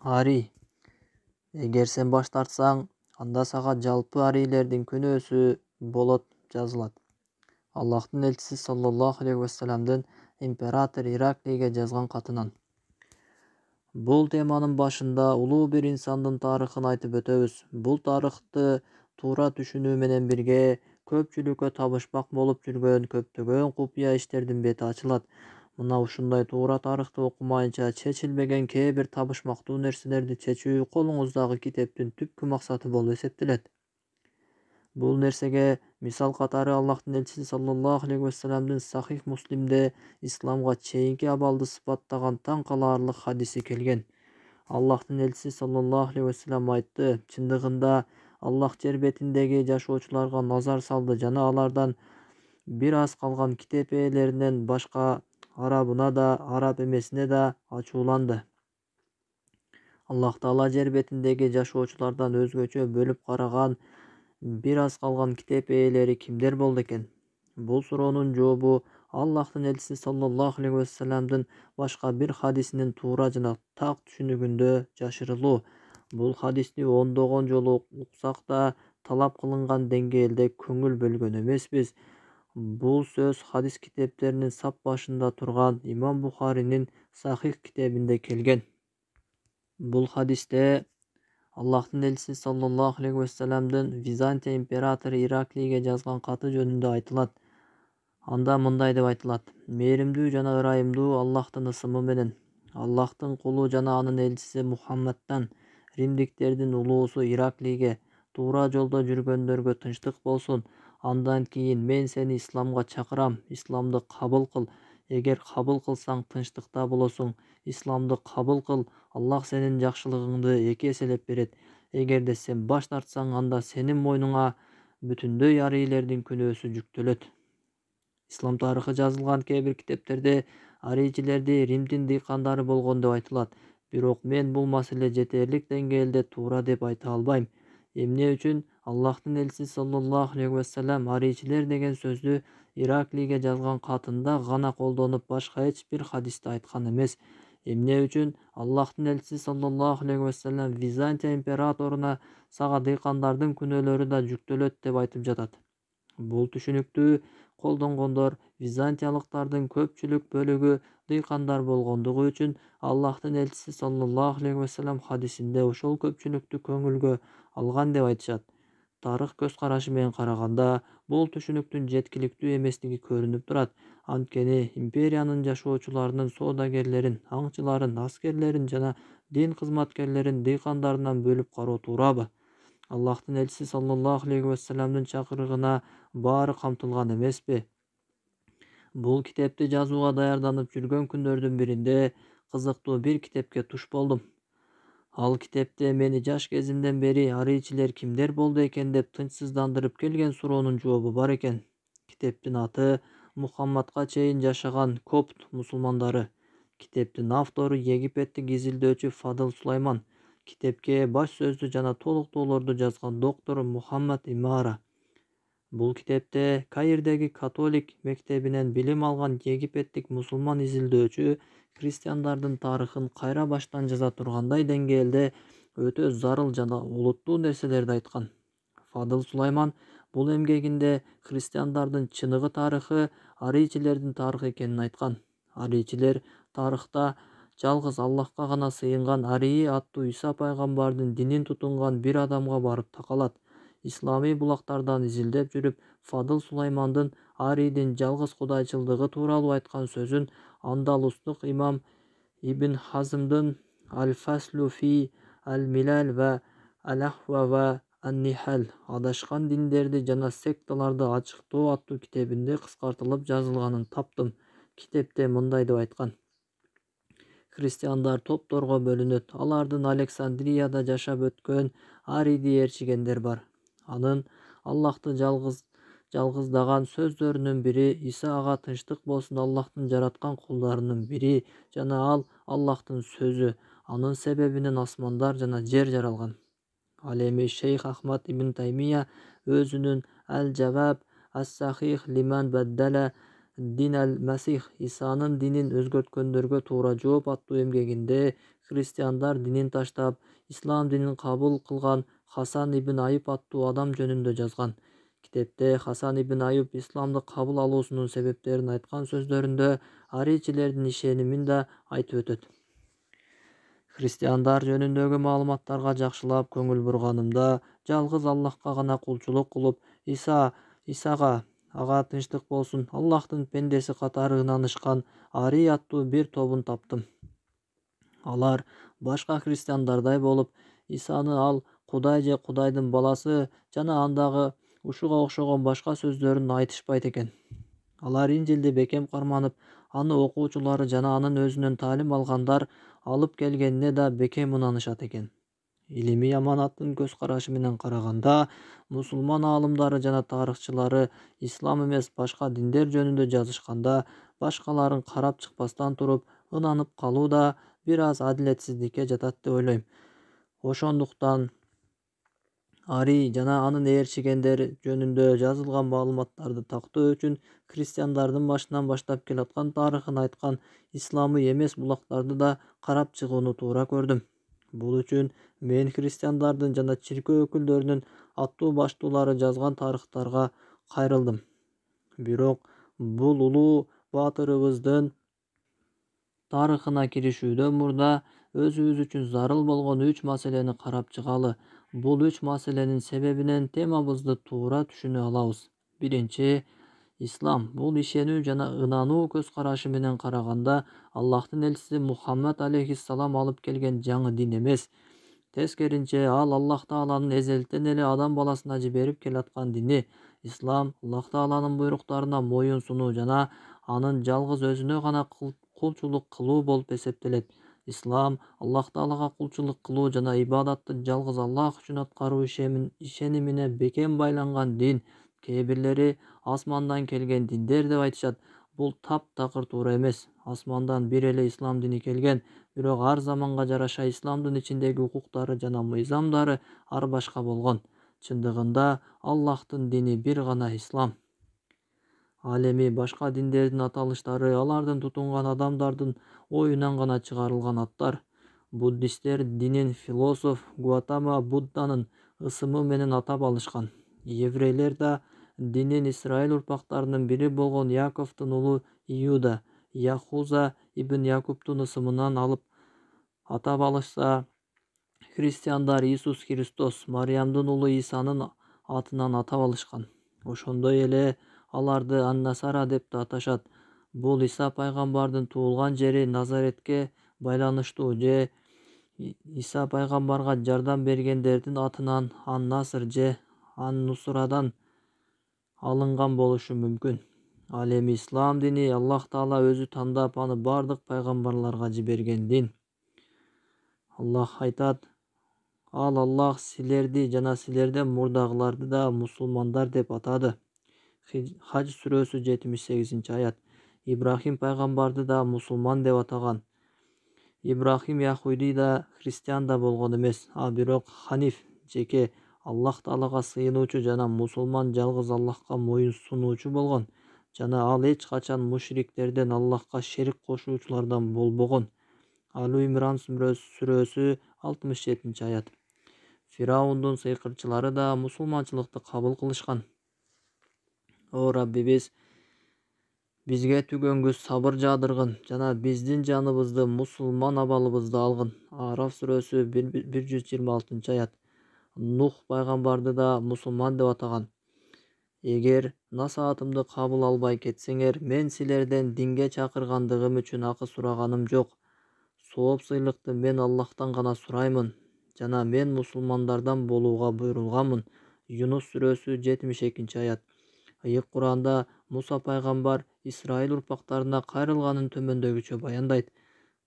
Ари. Эгер сен баш тартсаң, анда сага жалпы арийлердин күнөөсү болот жазылат. Аллахтын элчиси саллаллаху алейхи вассаламдын император Ираклийге жазган катынан. Бул теманын башында улуу бир инсандын тарыхын айтып өтөбүз. Бул тарыхты туура түшүнүү менен бирге көпчүлүккө табышмак болуп жүргөн көптөгөн купуя иштердин бети ачылат. Мына ушундай туура тарыхты окумайынча чечилбеген кээ бир табышмактуу нерселерди чечүү колуңуздагы китептин түпкү максаты болуп эсептелет. Бул нерсеге мисал катары Аллахтын элчиси саллаллаху алейхи вассаламдын Сахих Муслимде исламга чейинки абалды сыпаттаган таң калаарлык хадиси келген. Аллахтын элчиси саллаллаху алейхи вассалам айтты: чындыгында Аллах жер бетиндеги жашоочуларга назар салды жана алардан бир аз калган китеп ээлеринен башка арабына да, араб эмесине да ачууланды. Аллах Таала жер бетиндеги жашоочулардан өзгөчө бөлүп караган бир аз калган китеп ээлери кимдер болду экен? Бул суроонун жообу Аллахтын элчиси саллаллаху алейхи вассаламдын башка бир хадисинин туура жана так түшүнүгүндө жашырылуу. Бул хадисти ондогон жолу уксак да талап кылынган деңгээлде көңүл бөлгөн эмеспиз. Бул сөз хадис китептеринин сап башында турган Имам Бухаринин Сахих китебинде келген. Бул хадисте Аллахтын элчиси саллаллаху алейхи вассаламдын Византия императору Ираклийге жазган каты жөнүндө айтылат. Анда мындай деп айтылат: мээримдүү жана ырайымдуу Аллахтын ысымы менен, Аллахтын кулу жана анын элчиси Мухаммадтан, римдиктердин улуусу Ираклийге, туура жолдо жүргөндөргө тынчтык болсун. Андан кийин мен сени исламга чакырам, исламды кабыл кыл. Эгер кабыл кылсаң, тынчтыкта болосуң. Исламды кабыл кыл, Аллах сенин жакшылыгыңды эки эселеп берет. Эгерде сен баш тартсаң, анда сенин мойнуңа бүтүндөй арийлердин күнөөсү жүктөлөт. Ислам тарыхы жазылган кээ бир китептерде арийчилерди Римдин дыйкандары болгон деп айтылат. Бирок мен бул маселе жетерлик деңгээлде туура деп айта албайм. Эмне үчүн Аллахтын элчиси саллаллаху алейхи вассалам арийчилер деген сөздү Ираклийге жазган катында гана колдонуп, башка эч бир хадисте айткан эмес? Эмне үчүн Аллахтын элчиси саллаллаху алейхи вассалам Византия императоруна сага дыйкандардын күнөөлөрү да жүктөлөт деп айтып жатат? Бул түшүнүктү колдонгондор византиялыктардын көпчүлүк бөлүгү дыйкандар болгондугу үчүн Аллахтын элчиси саллаллаху алейхи вассалам хадисинде ошол көпчүлүктү көңүлгө алган деп айтышат. Тарых көз карашы менен караганда, бул түшүнүктүн жеткиликтүү эместиги көрүнүп турат. Анткени империянын жашоочуларынын соодагерлерин, аңчыларын, аскерлерин жана дин кызматкерлерин дыйкандарынан бөлүп кароо туурабы? Аллахтын элчиси саллаллаху алейхи вассаламдын чакырыгына баары камтылган эмеспи? Бул китепти жазууга даярданып жүргөн күндөрдүн биринде кызыктуу бир китепке туш болдум. Ал китепте мени жаш кезимден бери арийчилер кимдер болду экен деп тынчсыздандырып келген суроонун жообу бар экен. Китептин аты Мухаммадка чейин жашаган Копт мусулмандары. Китептин автору Египеттик изилдөөчү Фадыл Сулайман. Китепке баш сөздү жана толуктоолорду жазган доктор Мухаммад Имара. Бул китепте Каирдеги католик мектебинен билим алган египеттик мусулман изилдөөчү христиандардын тарыхын кайра баштан жаза тургандай деңгээлде өтө зарыл жана олуттуу нерселерди айткан. Фадыл Сулайман бул эмгегинде христиандардын чыныгы тарыхы арийчилердин тарыхы экенин айткан. Арийчилер тарыхта жалгыз Аллахка гана сыйынган Арии аттуу Иса пайгамбардын динин тутунган бир адамга барып такалат. Исламий булактардан изилдеп жүрүп, Фадыл Сулаймандын Арийдин жалгыз кудайчылдыгы тууралуу айткан сөзүн андалустук имам Ибн Хазмдын Аль-Фаслу фи Аль-Милал ва Аль-Ахва ва Ан-Нихал адашкан диндерди жана секталарды ачыктоо аттуу китебинде кыскартылып жазылганын таптым. Китепте мындай деп айткан: христиандар топторго бөлүнөт. Алардын Александрияда жашап өткөн Арийди ээрчигендер бар. Анын Аллахты жалгыздаган сөздөрүнүн бири Иса ага тынчтык болсун, Аллахтын жараткан кулдарынын бири жана ал Аллахтын сөзү. Анын себебинен асмандар жана жер жаралган. Ал эми Шейх Ахмад ибн Таймия өзүнүн Аль-Жаваб Ас-Сахих лиман баддала Din әл-Мәсих Исанын динин өзгөрткөндөргө туура жооп аттуу эмгегинде христиандар динин таштап, ислам динин кабыл кылган Хасан ибн Айып аттуу адам жөнүндө жазган. Китепте Хасан ибн Айып исламды кабыл алуусунун себептерин айткан сөздөрүндө арийчилердин ишенимин да айтып өтөт. Христиандар жөнүндөгү маалыматтарга жакшылап көңүл бурганымда, жалгыз Аллахка гана кулчулук кылып, Исага ага тынчтык болсун, Аллахтын пендеси катары ынанышкан Арий аттуу бир тобун таптым. Алар башка христиандардай болуп, Исаны ал Кудай же Кудайдын баласы жана андагы ушуга окшогон башка сөздөрүн айтышпайт экен. Алар Инжилди бекем карманып, аны окуучулары жана анын өзүнөн таалим алгандар алып келгенине да бекем ынанышат экен. Илимий аманаттын көз карашы менен караганда, мусулман аалымдары жана тарыхчылары ислам эмес башка диндер жөнүндө жазышканда, башкаларын карап чыкпастан туруп ынанып калуу да бир аз адилетсиздикке жатат деп ойлойм. Ошондуктан Арий жана анын ээрчигендери жөнүндө жазылган маалыматтарды тактоо үчүн христиандардын башынан баштап келаткан тарыхын айткан исламый эмес булактарды да карап чыгууну туура көрдүм. Бул үчүн мен христиандардын жана чиркөө өкүлдөрүнүн аттуу баштуулары жазган тарыхтарга кайрылдым. Бирок бул улуу баатырыбыздын тарыхына киришүүдөн мурда өзүбүз үчүн зарыл болгон 3 маселени карап чыгалы. Бул 3 маселенин себебинен темабызды туура түшүнө алабыз. Биринчи, ислам бул ишенүү жана ынануу көз карашы менен караганда Аллахтын элчиси Мухаммад алейхиссалам алып келген жаңы дин эмес. Тескеринче, ал Аллах Тааланын эзелтен эле адам баласына жиберип келаткан дини. Ислам Аллах Тааланын буйруктарына моюн сунуу жана анын жалгыз өзүнө гана кулчулук кылуу болуп эсептелет. Ислам Аллах Таалага кулчулук кылуу жана ибадатты жалгыз Аллах үчүн аткаруу ишенимине бекем байланган дин. Кээ бирлери асмандан келген диндер деп айтышат. Бул таптакыр туура эмес. Асмандан бир эле ислам дини келген, бирок ар заманга жараша исламдын ичиндеги укуктары жана мыйзамдары ар башка болгон. Чындыгында Аллахтын дини бир гана ислам. Ал эми башка диндердин аталыштары алардын тутунган адамдардын оюнан гана чыгарылган аттар. Буддисттер динин философ Гуатама Будданын ысымы менен атап алышкан. Еврейлер да динин Исраил урпактарынын бири болгон Яковтун уулу Иуда, Яхуза ибн Якубтун ысымынан алып атап алышса, христиандар Иисус Христос, Мариямдын уулу Исанын атынан атап алышкан. Ошондой эле аларды Ан-Насара деп да аташат. Бул Иса пайгамбардын туулган жери Назаретке байланыштуу же Иса пайгамбарга жардам бергендердин атынан Ан-Наср же Ан-Нусрадан алынган болушу мүмкүн. Ал эми ислам дини Аллах Таала өзү тандап аны бардык пайгамбарларга жиберген дин. Аллах айтат: Ал Аллах силерди жана силерден мурдагыларды да мусулмандар деп атады. Хадж сүрөсү 78-аят. Ибрахим пайгамбарды да мусулман деп атаган. Ибрахим яхуди да христиан да болгон эмес, а бирок ханиф, жеке Аллах Таалага сыйынуучу жана мусулман жалгыз Аллахка моюн сунуучу болгон. Жана ал эч качан мушриктерден, Аллахка шерик кошуучулардан болбогон. Аль-Имран сүрөсү 67-аят. Фираундун сыйкырчылары да мусулманчылыкты кабыл кылышкан. О Раббибиз, бизге түгөнгүс сабыр жаадыргын жана биздин жаныбызды мусулман абалыбызда алгын. Араф сүрөсү 126-аят. Нух пайгамбарды да мусулман деп атаган. Эгер насаатымды кабыл албай кетсеңер, мен силерден динге чакыргандыгым үчүн акы сураганым жок. Сооп сыйлыкты мен Аллахтан гана сураймын жана мен мусулмандардан болууга буйрулганмын. Юнус сүрөсү 72-аят. Ыйык Куранда Муса пайгамбар Исраил урпактарына кайрылганын төмөндөгүчө баяндайт.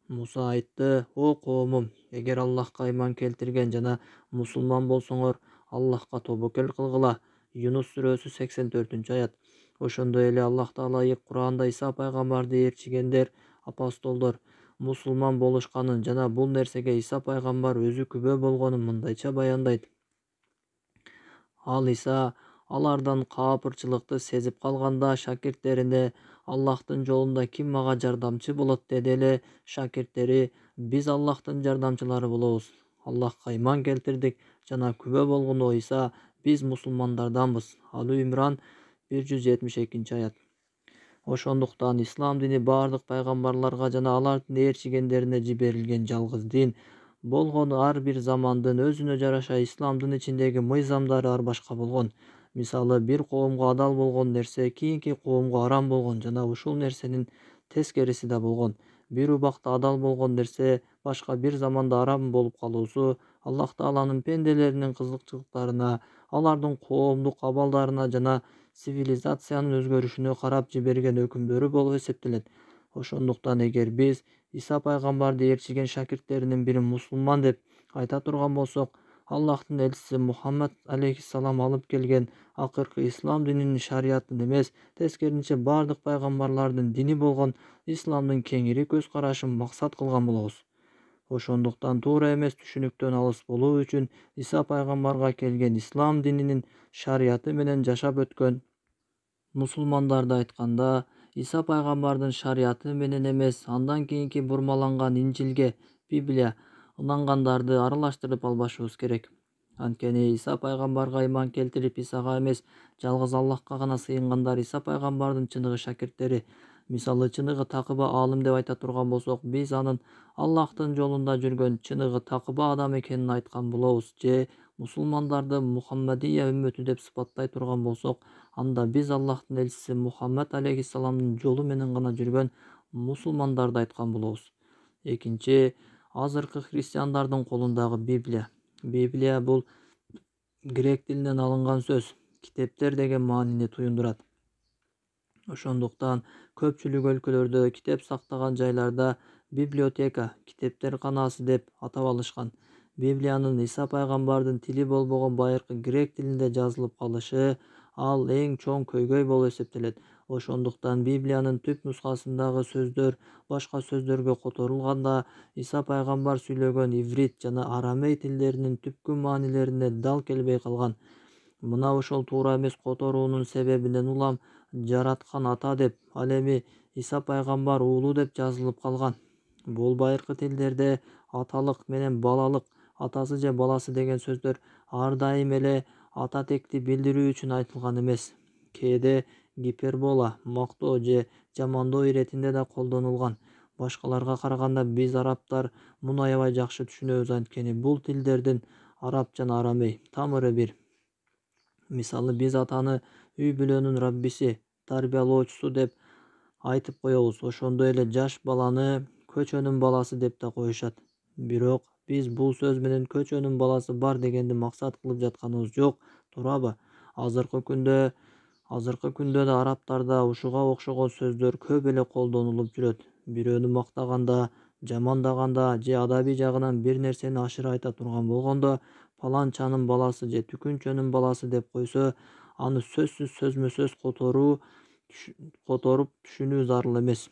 Муса айтты: О коомум, эгер Аллахка ыйман келтирген жана мусулман болсоңор, Аллахка тобокел кылгыла. Юнус сүрөсү 84-аят. Ошондой эле Аллах Таала Ыйык Куранда Иса пайгамбарды ээрчигендер, апостолдор мусулман болушканын жана бул нерсеге Иса пайгамбар өзү күбө болгонун мындайча баяндайт. Ал Иса алардан каапырчылыкты сезип калганда шакирттерине: Аллахтын жолунда ким мага жардамчы болот деди эле шакирттери. Биз Аллахтын жардамчылары болобуз. Аллахка ыйман келтирдик жана күбө болгону Иса биз мусулмандарданбыз. Али Имран 172-аят. Ошондуктан ислам дини бардык пайгамбарларга жана алардын ээрчигендерине жиберилген жалгыз дин болгону ар бир замандын өзүнө жараша исламдын ичиндеги мыйзамдары ар башка болгон. Мисалы, бир коомго адал болгон нерсе кийинки коомго арам болгон жана ушул нерсенин тескериси да болгон. Бир убакта адал болгон нерсе башка бир заманда арам болуп калуусу Аллах Тааланын пенделеринин кызыкчылыктарына, алардын коомдук абалдарына жана цивилизациянын өзгөрүшүнө карап жиберген өкүмдөрү болуп эсептелет. Ошондуктан эгер биз Иса пайгамбарды ээрчиген шакирттеринин бири мусулман деп айта турган болсок, Аллахтын элчиси Мухаммад алейхиссалам алып келген акыркы ислам дининин шариятын эмес, тескерисинче бардык пайгамбарлардын дини болгон исламдын кеңири көз карашын максат кылган болобуз. Ошондуктан туура эмес түшүнүктөн алыс болуу үчүн Иса пайгамбарга келген ислам дининин шарияты менен жашап өткөн мусулмандарды айтканда, Иса пайгамбардын шарияты менен эмес, андан кийинки бурмаланган Инжилге, Библия ынангандарды аралаштырып албашыбыз керек. Анткени Иса пайгамбарга ыйман келтирип, Исага эмес, жалгыз Аллахка гана сыйынгандар Иса пайгамбардын чыныгы шакирттери. Мисалы, чыныгы такыба алым деп айта турган болсок, биз анын Аллахтын жолунда жүргөн чыныгы такыба адам экенин айткан болобуз. Же мусулмандарды Мухаммадия үммөтү деп сыпаттай турган болсок, анда биз Аллахтын элчиси Мухаммад алейхиссаламдын жолу менен гана жүргөн мусулмандарды айткан болобуз. Экинчи, азыркы христиандардын колундагы Библия. Библия бул грек тилинен алынган сөз. Китептер деген маанини туюндурат. Ошондуктан көпчүлүк өлкөлөрдө китеп сактаган жайларда библиотека, китептер канаасы деп атап алышкан. Библиянын Иса пайгамбардын тили болбогон байыркы грек тилинде жазылып калышы ал эң чоң көйгөй болуп эсептелет. Ошондуктан Библиянын түп нускасындагы сөздөр башка сөздөргө которулганда, Иса пайгамбар сүйлөгөн иврит жана арамей тилдеринин түпкү маанилерине дал келбей калган. Мына ошол туура эмес которуунун себебинен улам жараткан ата деп, ал эми Иса пайгамбар уулу деп жазылып калган. Бул байыркы тилдерде аталык менен балалык, атасы же баласы деген сөздөр ар дайым эле ата текти билдирүү үчүн айтылган эмес. Кээде гипербола, мактоо же жамандоо иретинде да колдонулган. Башкаларга караганда биз арабтар муну аябай жакшы түшүнөбүз, анткени бул тилдердин араб жана арамей тамыры бир. Мисалы, биз атаны үй бүлөнүн раббиси, тарбиялоочусу деп айтып коебуз. Ошондой эле жаш баланы көчөнүн баласы деп да коюшат. Бирок биз бул сөз менен көчөнүн баласы бар дегенди максат кылып жатканыбыз жок, туурабы? Азыркы күндө да арабтарда ушуга окшогон сөздөр көп эле колдонулуп жүрөт. Бирөөнү мактаганда, жамандаганда же адабий жагынан бир нерсени ашыра айта турган болгондо, паланчанын баласы же түкүнчөнүн баласы деп койсо, аны сөзсүз сөзмө сөз которуп түшүнүү зарыл эмес.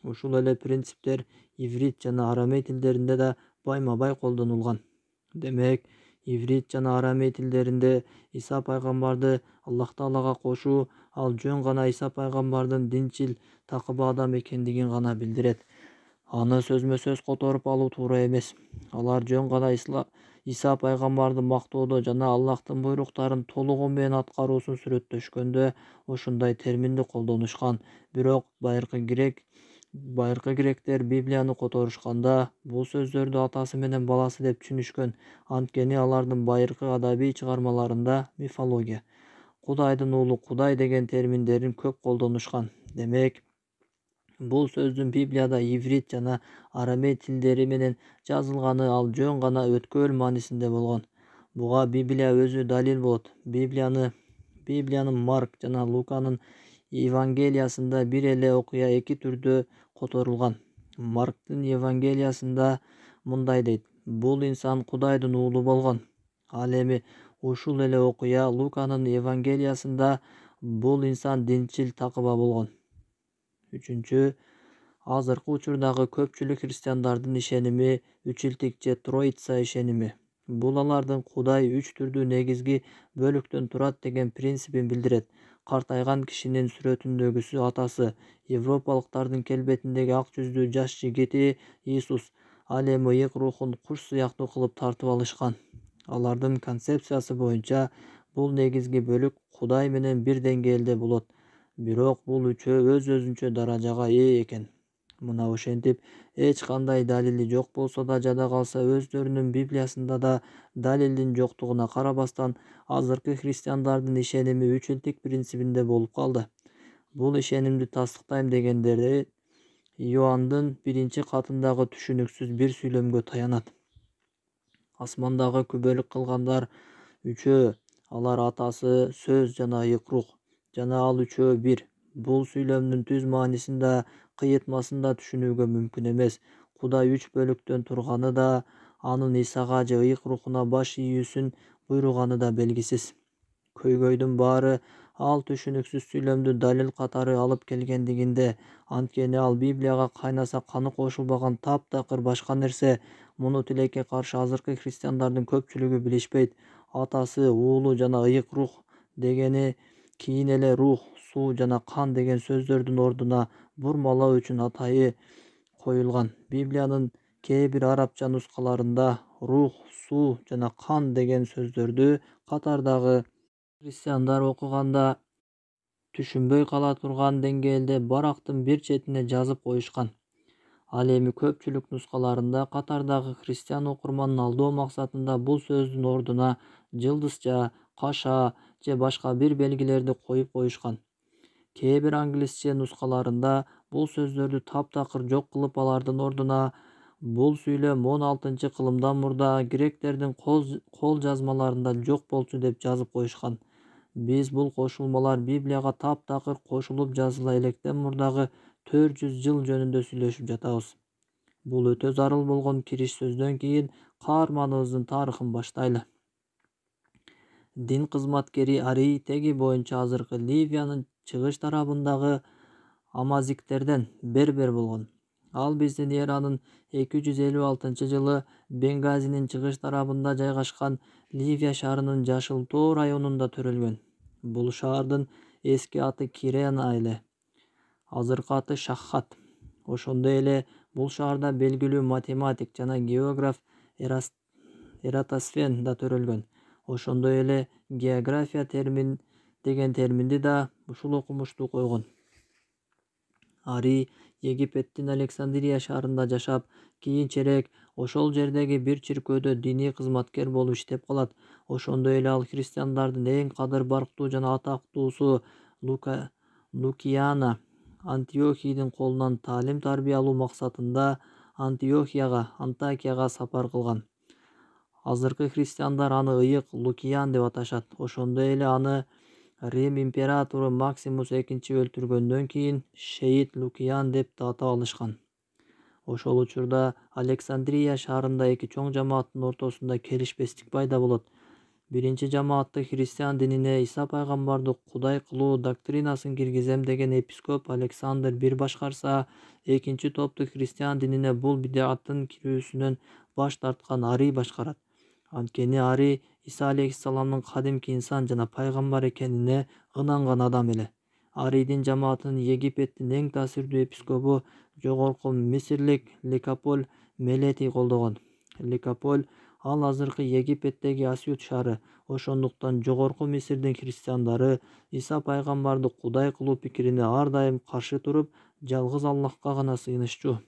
Ушул эле принциптер иврит жана арамей тилдеринде да байма-бай колдонулган. Демек, иврит жана арамей тилдеринде Иса пайгамбарды Аллах Таалага кошуу ал жөн гана Иса пайгамбардын динчил, такыба адам экендигин гана билдирет. Аны сөзмө сөз которуп алуу туура эмес. Алар жөн гана Иса пайгамбарды мактоодо жана Аллахтын буйруктарын толугу менен аткаруусун сүрөттөшкөндө ушундай терминди колдонушкан. Бирок байыркы гректер Библияны которушканда бул сөздөрдү атасы менен баласы деп түшүнүшкөн. Анткени алардын байыркы адабий чыгармаларында мифология, Кудайдын уулу Кудай деген терминдерин көп колдонушкан. Демек, бул сөздүн Библияда иврит жана арамей тилдери менен жазылганы ал жөн гана өткөөл маанисинде болгон. Буга Библия өзү далил болот. Библиянын Марк жана Луканын Евангелиясында бир эле окуя эки түрдө которулган. Марктын Евангелиясында мындай дейт: бул инсан Кудайдын уулу болгон. Ал эми ушул эле окуя Луканын Евангелиясында бул инсан динчил, такыба болгон. Үчүнчү, азыркы учурдагы көпчүлүк христиандардын ишеними үчилтик же Троица ишеними. Бул алардын Кудай үч түрдүү негизги бөлүктөн турат деген принципин билдирет. картайган кишинин сүрөтүндөгүсү атасы, европалыктардын келбетиндеги ак жүздүү жаш жигити Иисус. Ал эми ыйык рухун куш сыяктуу кылып тартып алышкан. Алардын концепциясы боюнча бул негизги бөлүк Кудай менен бир деңгээлде болот, бирок бул үчөө өз-өзүнчө даражага ээ экен. Мына ошентип эч кандай далили жок болсо да жада калса, өздөрүнүн Библиясында да далилдин жоктугуна карабастан азыркы христиандардын ишеними үчүлтик принцибинде болуп калды. Бул ишенимди тастыктайм дегендери Иоанндын 1-катындагы түшүнүксүз бир сүйлөмгө таянат. Асмандагы күбөлүк кылгандар үчөө, алар атасы, сөз жана ыйык рух, жана ал үчөө бир. Бул сүйлөмдүн түз маанисин да, кыйытмасын да түшүнүүгө мүмкүн эмес. Кудай 3 бөлүктөн турганы да, анын Исага же ыйык рухуна баш ийүүсүн буйруганы да белгисиз. Көйгөйдүн баары ал түшүнүксүз сүйлөмдү далил катары алып келгендигинде, анткени ал Библияга кайнаса каны кошулбаган таптакыр башка нерсе. Муну тилекке каршы азыркы христиандардын көпчүлүгү билишпейт. Атасы, уулу жана ыйык рух дегени кийин эле рух, суу жана кан деген сөздөрдүн ордуна бурмалоо үчүн атайы коюлган. Библиянын кээ бир арабча нускаларында рух, суу жана кан деген сөздөрдү катардагы христиандар окуганда түшүнбөй кала турган деңгээлде барактын бир четине жазып коюшкан. Ал эми көпчүлүк нускаларында катардагы христиан окурманын алдоо максатында бул сөздүн ордуна жылдызча, каша же башка бир белгилерди коюп коюшкан. Кээ бир англисче нускаларында бул сөздөрдү таптакыр жок кылып, алардын ордуна бул сүйлөм 16-кылымдан мурда гректердин кол жазмаларында жок болчу деп жазып коюшкан. Биз бул кошулмалар Библияга таптакыр кошулуп жазыла электен мурдагы 400 жыл жөнүндө сүйлөшүп жатабыз. Бул өтө зарыл болгон кириш сөздөн кийин каарманыбыздын тарыхын баштайлы. Дин кызматкери Арий теги боюнча азыркы Ливиянын чыгыш тарабындагы амазиктерден бербер болгон. Ал биздин эранын 256-жылы Бенгазинин чыгыш тарабында жайгашкан Ливия шаарынын Жашыл-Тоо районунда төрөлгөн. Бул шаардын эски аты Кирена эле, азыркы аты Шаххат. Ошондой эле бул шаарда белгилүү математик жана географ Эратосфен да төрөлгөн. Ошондой эле география деген терминди да ушул окумуштуу койгон. Арий Египеттин Александрия шаарында жашап, кийинчерээк ошол жердеги бир чиркөөдө диний кызматкер болуп иштеп калат. Ошондой эле ал христиандардын эң кадыр барктуу жана атактуусу Лукиана Антиохийдин колунан таалим-тарбия алуу максатында Антакияга сапар кылган. Азыркы христиандар аны ыйык Лукиан деп аташат. Ошондой эле аны Рим императору Максимус экинчи өлтүргөндөн кийин шейит Лукиан деп да атап алышкан. Ошол учурда Александрия шаарында эки чоң жамааттын ортосунда келишпестик пайда болот. Биринчи жамаатты христиан динине Иса пайгамбарды Кудай кылуу доктринасын киргизем деген епископ Александр бир башкарса, экинчи топту христиан динине бул бидаттын кирүүсүнөн баш тарткан Арий башкарат. Анткени Арий Иса алейхиссаламдын кадимки инсан жана пайгамбар экенине ынанган адам эле. Арийдин жамаатын Египеттин эң таасирдүү епископу жогорку мисирлик Ликополь Мелетий колдогон. Ликополь ал азыркы Египеттеги Асют шаары. Ошондуктан жогорку Мисирдин христиандары Иса пайгамбарды Кудай кылуу пикирине ар дайым каршы туруп, жалгыз Аллахка гана сыйынышчу.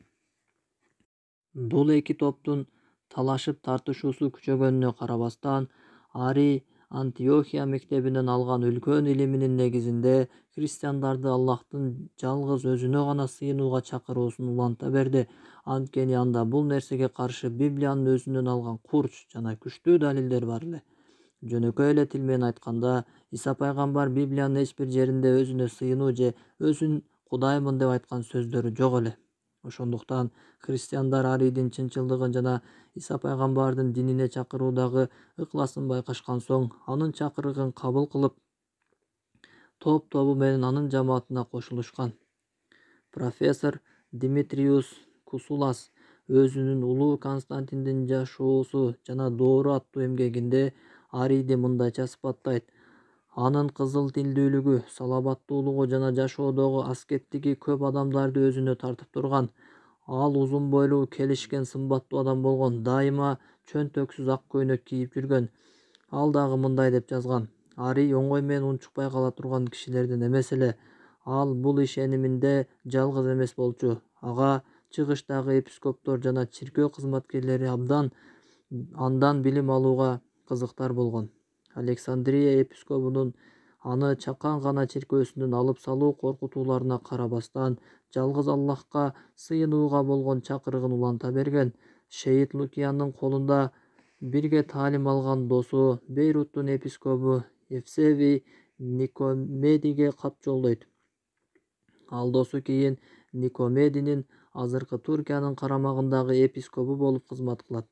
Бул эки топтун талашып тартышуусу күчөгөнүнө карабастан, Арий Антиохия мектебинен алган үлкөн илиминин негизинде христиандарды Аллахтын жалгыз өзүнө гана сыйынууга чакыруусун уланта берди. Анткени анда бул нерсеге каршы Библиянын өзүнөн алган курч жана күчтүү далилдер бар эле. Жөнөкөй эле тил менен айтканда, Иса пайгамбар Библиянын эч бир жеринде өзүнө сыйынуу же өзүн Кудаймын деп айткан сөздөрү жок эле. Ошондуктан христиандар Арийдин чынчылдыгын жана Иса пайгамбардын динине чакыруудагы ыкласын байкашкан соң, анын чакырыгын кабыл кылып, топ-тобу менен анын жамаатына кошулушкан. Профессор Димитриус Кусулас өзүнүн Улуу Константиндин жашоосу жана доору аттуу эмгегинде Арийди мындайча сыпаттайт. Анын кызыл тилдүүлүгү, салабаттуулугу жана жашоодогу аскеттиги көп адамдарды өзүнө тартып турган. Ал узун бойлуу, келишкен, сымбаттуу адам болгон. Дайыма чөнтөксүз ак көйнөк кийип жүргөн. Ал дагы мындай деп жазган: Ари оңой менен унчукпай кала турган кишилерден эмес эле. Ал бул ишениминде жалгыз эмес болчу. Ага чыгыштагы епископтор жана чиркөө кызматкерлери андан билим алууга кызыктар болгон. Александрия епископунун аны чакан гана чиркөөсүнөн алып салуу коркутууларына карабастан, жалгыз Аллахка сыйынууга болгон чакырыгын уланта берген. Шейит Лукиянын колунда бирге таалим алган досу, Бейруттун епископу Евсевий Никомедиге кат жолдойт. Ал досу кийин Никомединин азыркы Туркиянын карамагындагы епископу болуп кызмат кылат.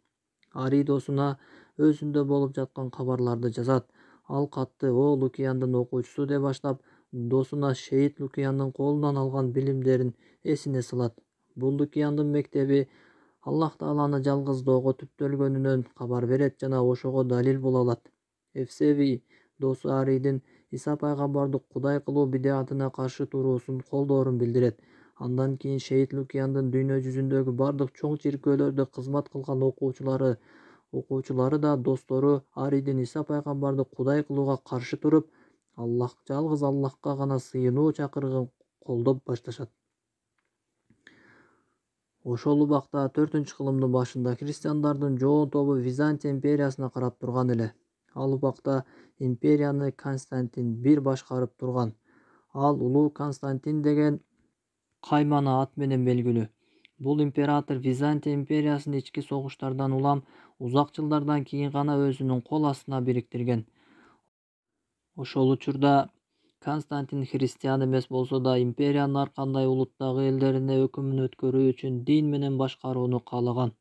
Ари досуна өзүндө болуп жаткан кабарларды жазат. Ал катты о Лукияндын окуучусу деп баштап, досуна шейит Лукиянын колунан алган билимдерин эсине салат. Бул Лукияндын мектеби Аллах Тааланы жалгыздоого түптөлгөнүнөн кабар берет жана ошого далил боло алат. Евсевий досу Аридин Иса пайгамбарды Кудай кылуу бидиатына каршы туруусун колдоорун билдирет. Андан кийин шейит Лукияндын дүйнө жүзүндөгү бардык чоң чиркөөлөрдө кызмат кылган окуучулары да достору Аридин Иса пайгамбарды Кудай кылууга каршы туруп, жалгыз Аллахка гана сыйынуу чакырыгын колдоп башташат. Ошол убакта 4-кылымдын башында христиандардын жоон тобу Византия империясына карап турган эле. Ал убакта империяны Константин бир башкарып турган. Ал улуу Константин деген каймана ат менен белгилүү. Бул император Византия империясын ички согуштардан улам узак жылдардан кийин гана өзүнүн кол астына бириктирген. Ошол учурда Константин христиан эмес болсо да, империянын ар кандай улуттагы элдерине өкүмүн өткөрүү үчүн дин менен башкарууну каалаган.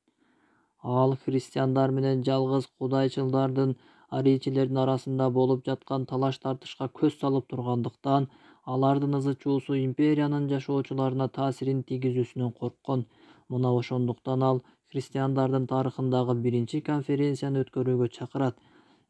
Ал христиандар менен жалгыз кудайчылдардын, арийчилердин арасында болуп жаткан талаш-тартышка көз салып тургандыктан, алардын ызы-чуусу империянын жашоочуларына таасирин тийгизүүсүнөн корккон. Мына ошондуктан ал христиандардын тарыхындагы биринчи конференцияны өткөрүүгө чакырат.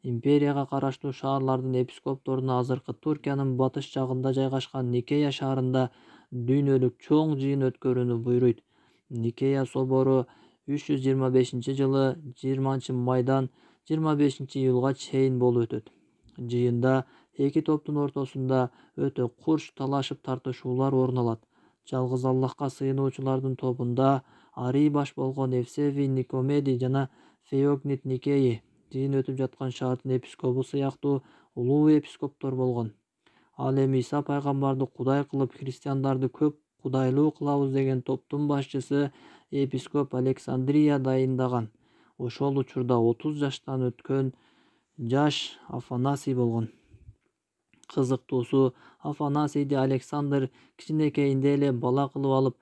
Империяга караштуу шаарлардын епископторуна азыркы Туркиянын батыш жагында жайгашкан Никея шаарында дүйнөлүк чоң жыйын өткөрүүнү буйруйт. Никея собору 325-жылы 20-майдан 25-июлга чейин болуп өтөт. Жыйында эки топтун ортосунда өтө курч талашып-тартышуулар орун алат. Жалгыз Аллахка сыйынуучулардын тобунда Ари баш болгон Евсевий Никомеди жана Феогнит Никеи, жыйын өтүп жаткан шаардын епископу сыяктуу улуу епископтор болгон. Ал эми Иса пайгамбарды Кудай кылып, христиандарды көп кудайлуу кылабыз деген топтун башчысы епископ Александрия дайындаган. Ошол учурда 30 жаштан өткөн жаш Афанасий болгон. Кызыктуусу, Афанасийди Александр кичинекейинде эле бала кылып алып,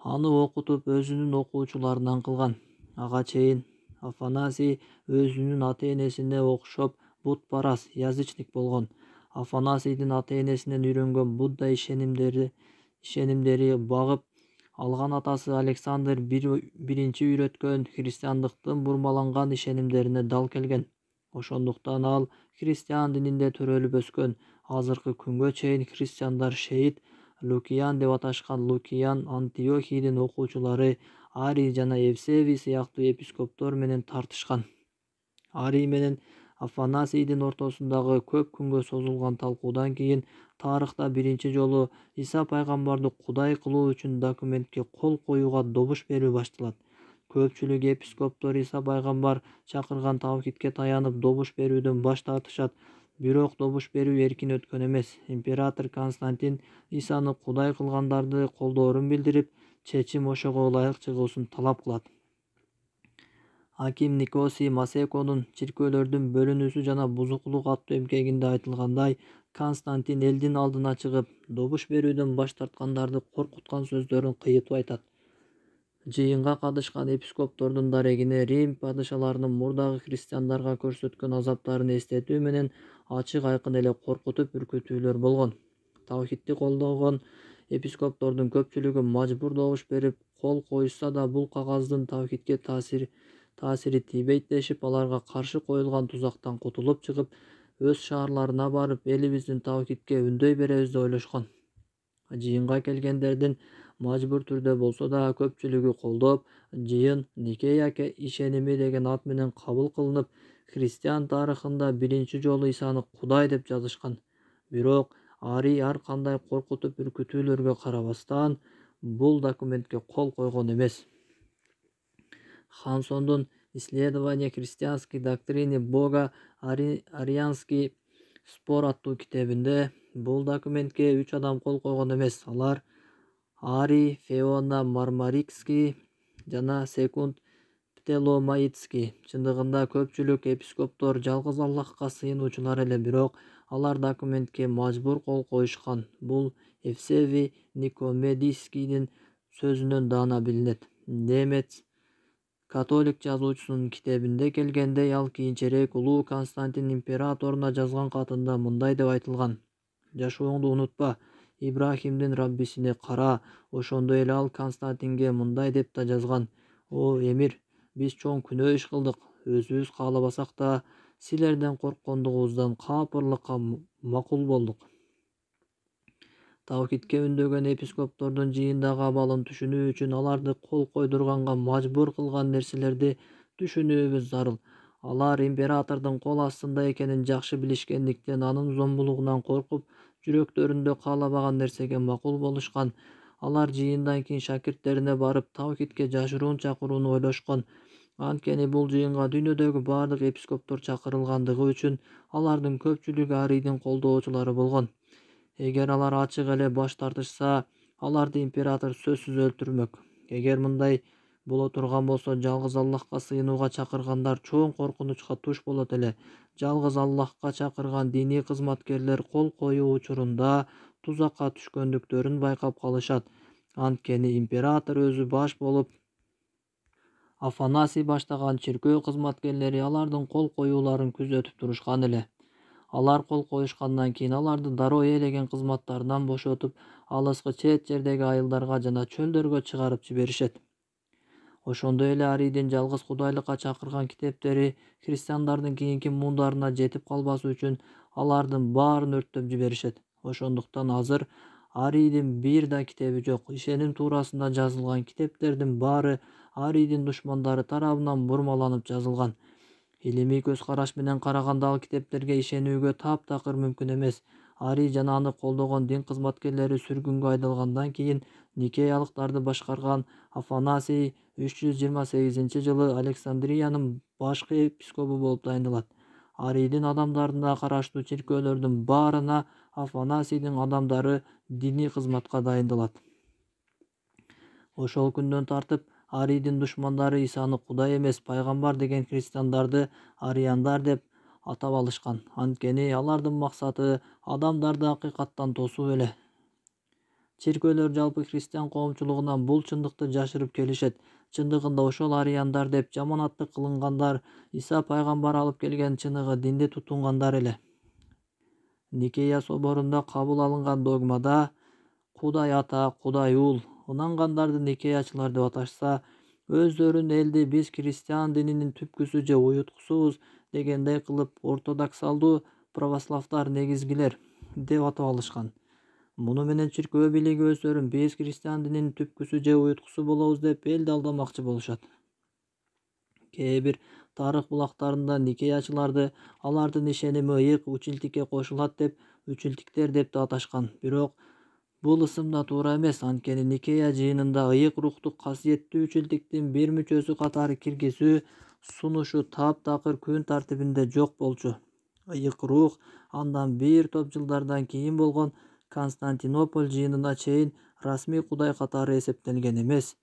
аны окутуп, өзүнүн окуучуларынан кылган. Ага чейин Афанасий өзүнүн ата-энесине окшоп бутпарас, язычник болгон. Афанасийдин ата-энесинен үйрөнгөн Будда ишенимдери багып алган атасы Александр биринчи үйрөткөн христиандыктын бурмаланган ишенимдерине дал келген. Ошондуктан ал христиан дининде төрөлүп өскөн. Азыркы күнгө чейин христиандар шейит Лукиян деп аташкан Лукиян Антиохийдин окуучулары Арий жана Евсевий сыяктуу епископтор менен тартышкан. Арий менен Афанасийдин ортосундагы көп күнгө созулган талкуудан кийин тарыхта биринчи жолу Иса пайгамбарды Кудай кылуу үчүн документке кол коюуга добуш берүү башталат. Көпчүлүк епископтор Иса пайгамбар чакырган тавхидке таянып добуш берүүдөн баш тартышат. Бирок добуш берүү эркин өткөн эмес. Император Константин Исаны Кудай кылгандарды колдоорун билдирип, чечим ошого ылайык чыгуусун талап кылат. Аким Никосий Масеконун чиркөөлөрдүн бөлүнүүсү жана бузукулук аттуу эмгегинде айтылгандай, Константин элдин алдына чыгып, добуш берүүдөн баш тарткандарды коркуткан сөздөрүн кыйытып айтат. Жыйынга катышкан епископтордун дарегине Рим падышаларынын мурдагы христиандарга көрсөткөн азаптарын эстетүү менен ачык айкын эле коркутуп үркүтүүлөр болгон. Тавхидти колдогон епископтордун көпчүлүгү мажбур добуш берип кол коюшса да, бул кагаздын тавхидке таасири тийбейт дешип, аларга каршы коюлган тузактан кутулуп чыгып, өз шаарларына барып элибиздин тавхидке үндөй беребиз деп ойлошкон. Жыйынга келгендердин мажбур түрдө болсо да көпчүлүгү колдоп, жыйын Никея ишеними деген ат менен кабыл кылынып, христиан тарыхында биринчи жолу Исаны Кудай деп жазышкан. Бирок Арий ар кандай коркутуп үркүтүүлөргө карабастан бул документке кол койгон эмес. Хансондун «Исследование христианской доктрины Бога Арианский спор» аттуу китебинде бул документке 3 адам кол койгон эмес. Алар Арий, Феона Мармарикский жана Секунд Птоломаицкий. Чындыгында көпчүлүк епископтор жалгыз Аллахка сыйынуучулар эле, бирок алар документке мажбур кол коюшкан. Бул Евсевий Никомедийскийдин сөзүнөн даана билинет. Немец католик жазуучусунун китебинде келгенде, ал кийинчерээк улуу Константин императоруна жазган катында мындай деп айтылган: «Жашооңду унутпа, Ибрахимдин Раббисине кара». Ошондой эле ал Константинге мындай деп да жазган: «О эмир, биз чоң күнөө иш кылдык. Өзүбүз каалабасак да, силерден корккондугубуздан капырлыкка макул болдук». Тавхидке үндөгөн епископтордун жыйындагы абалын түшүнүү үчүн аларды кол койдурганга мажбур кылган нерселерди түшүнүүбүз зарыл. Алар императордун кол астында экенин жакшы билишкендиктен, анын зомбулугунан коркуп, жүрөктөрүндө каалабаган нерсеге макул болушкан. Алар жыйындан кийин шакирттерине барып, тавхидке жашыруун чакырууну ойлошкон. Анткени бул жыйынга дүйнөдөгү бардык епископтор чакырылгандыгы үчүн алардын көпчүлүгү Арийдин колдоочулары болгон. Эгер алар ачык эле баш тартышса, аларды император сөзсүз өлтүрмөк. Эгер мындай боло турган болсо, жалгыз Аллахка сыйынууга чакыргандар чоң коркунучка туш болот эле. Жалгыз Аллахка чакырган диний кызматкерлер кол коюу учурунда тузакка түшкөндүктөрүн байкап калышат. Анткени император өзү баш болуп, Афанасий баштаган чиркөө кызматкерлери алардын кол коюуларын күзөтүп турушкан эле. Алар кол коюшкандан кийин аларды дароо ээлеген кызматтарынан бошотуп, алыскы чет жердеги айылдарга жана чөлдөргө чыгарып жиберишет. Ошондой эле Арийдин жалгыз Кудайлыкка чакырган китептери христиандардын кийинки муундарына жетип калбасы үчүн алардын баарын өрттөп жиберишет. Ошондуктан азыр Арийдин бир да китеби жок. Ишеним туурасында жазылган китептердин баары Арийдин душмандары тарабынан бурмаланып жазылган. Илимий көз караш менен караганда ал китептерге ишенүүгө таптакыр мүмкүн эмес. Арий жана аны колдогон дин кызматкерлери сүргүнгө айдалгандан кийин Никеялыктарды башкарган Афанасий 328-жылы Александриянын башкы епископу болуп дайындалат. Арийдин адамдарына караштуу чиркөөлөрдүн баарына Афанасийдин адамдары диний кызматка дайындалат. Ошол күндөн тартып Арийдин душмандары Исаны Кудай эмес, пайгамбар деген христиандарды арияндар деп атап алышкан. Анткени алардын максаты адамдарды акыйкаттан тосуу эле. Чиркөөлөр жалпы христиан коомчулугунан бул чындыкты жашырып келишет. Чындыгында ошол арияндар деп жаманаттык кылынгандар Иса пайгамбар алып келген чыныгы динди тутунгандар эле. Никея соборунда кабыл алынган догмада Кудай Ата, Кудай Уул ынангандарды никеячылар деп аташса, өздөрүн элди биз христиан дининин түпкүсү же уюткусубуз дегендей кылып ортодоксалдуу православтар негизгилер деп атап алышкан. Муну менен чиркөө бийлиги өздөрүн биз христиан дининин түпкүсү же уюткусу болобуз деп элди алдамакчы болушат. Кээ бир тарых булактарында никеячыларды алардын ишеними ыйык үчүлтикке кошулат деп үчүлтиктер деп да аташкан. Бирок бул ысым да туура эмес. Анткени Никея жыйынында ыйык руктук касиеттүү үчүлтиктин бир мүчөсү катары киргизүү сунушу таптакыр күн тартибинде жок болчу. Ыйык рух андан бир топ жылдардан кийин болгон Константинополь жыйынына чейин расмий Кудай катары эсептелген эмес.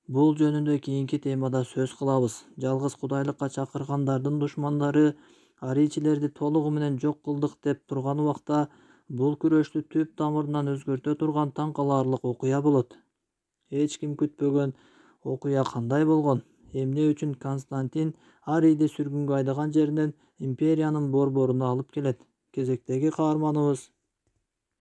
Бул жөнүндө кийинки темада сөз кылабыз. Жалгыз Кудайлыкка чакыргандардын душмандары арийчилерди толугу менен жок кылдык деп турган убакта бул күрөштү түп тамырынан өзгөртө турган таң каларлык окуя болот. Эч ким күтпөгөн окуя кандай болгон? Эмне үчүн Константин Арийди сүргүнгө айдаган жеринен империянын борборуна алып келет? Кезектеги каарманыбыз